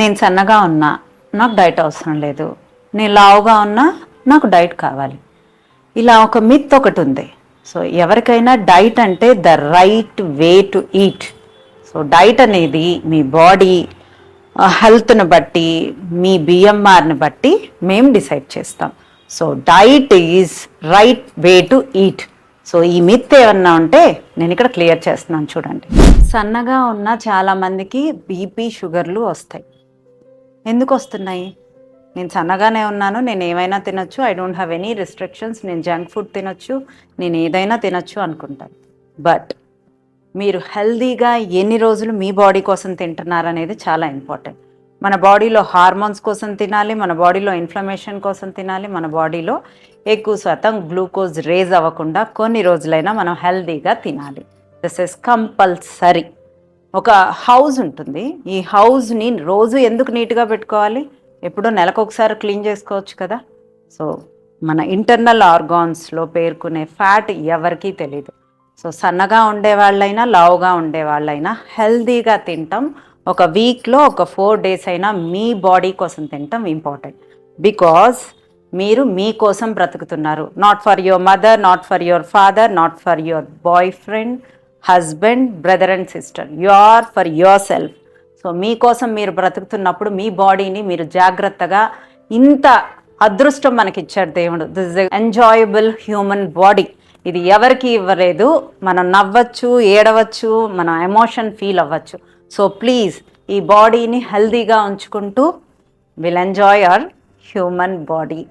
నేను సన్నగా ఉన్నా నాకు డైట్ అవసరం లేదు, నేను లావుగా ఉన్నా నాకు డైట్ కావాలి. ఇలా ఒక మిత్ ఒకటి ఉంది. సో ఎవరికైనా డైట్ అంటే the right way to eat. So diet అనేది మీ బాడీ హెల్త్ని బట్టి, మీ బిఎంఆర్ని బట్టి మేము డిసైడ్ చేస్తాం. So diet is right way to eat. So ఈ మిత్ ఏమన్నా ఉంటే నేను ఇక్కడ క్లియర్ చేస్తున్నాను చూడండి. సన్నగా ఉన్న చాలామందికి బీపీ షుగర్లు వస్తాయి. ఎందుకు వస్తున్నాయి? నేను సన్నగానే ఉన్నాను, నేను ఏమైనా తినొచ్చు, I don't have any restrictions, నేను జంక్ ఫుడ్ తినొచ్చు, నేను ఏదైనా తినొచ్చు అనుకుంటాను. బట్ మీరు హెల్దీగా ఎన్ని రోజులు మీ బాడీ కోసం తింటున్నారనేది చాలా ఇంపార్టెంట్. మన బాడీలో హార్మోన్స్ కోసం తినాలి, మన బాడీలో ఇన్ఫ్లమేషన్ కోసం తినాలి, మన బాడీలో ఎక్కువ శాతం గ్లూకోజ్ రేజ్ అవ్వకుండా కొన్ని రోజులైనా మనం హెల్దీగా తినాలి. This is compulsory. ఒక హౌస్ ఉంటుంది, ఈ హౌస్ని రోజు ఎందుకు నీట్గా పెట్టుకోవాలి? ఎప్పుడో నెలకు ఒకసారి క్లీన్ చేసుకోవచ్చు కదా. సో మన ఇంటర్నల్ ఆర్గాన్స్లో పేర్కొనే ఫ్యాట్ ఎవరికీ తెలీదు. సో సన్నగా ఉండేవాళ్ళైనా లావుగా ఉండేవాళ్ళైనా హెల్దీగా తింటాం. ఒక వీక్లో ఒక 4 days అయినా మీ బాడీ కోసం తింటాం ఇంపార్టెంట్. బికాజ్ మీరు మీకోసం బ్రతుకుతున్నారు. Not for your mother, not for your father, not for your boyfriend, husband, brother and sister. You are for yourself. So మీకోసం మీరు బ్రతుకుతున్నప్పుడు మీ బాడీని మీరు జాగ్రత్తగా, ఇంత అదృష్టం మనకి ఇచ్చాడు దేవుడు. This is enjoyable human body. ఇది ఎవరికి ఇవ్వలేదు. మనం నవ్వచ్చు, ఏడవచ్చు, మనం ఎమోషన్ ఫీల్ అవ్వచ్చు. సో ప్లీజ్ ఈ బాడీని హెల్దీగా ఉంచుకుంటూ will enjoy our human body.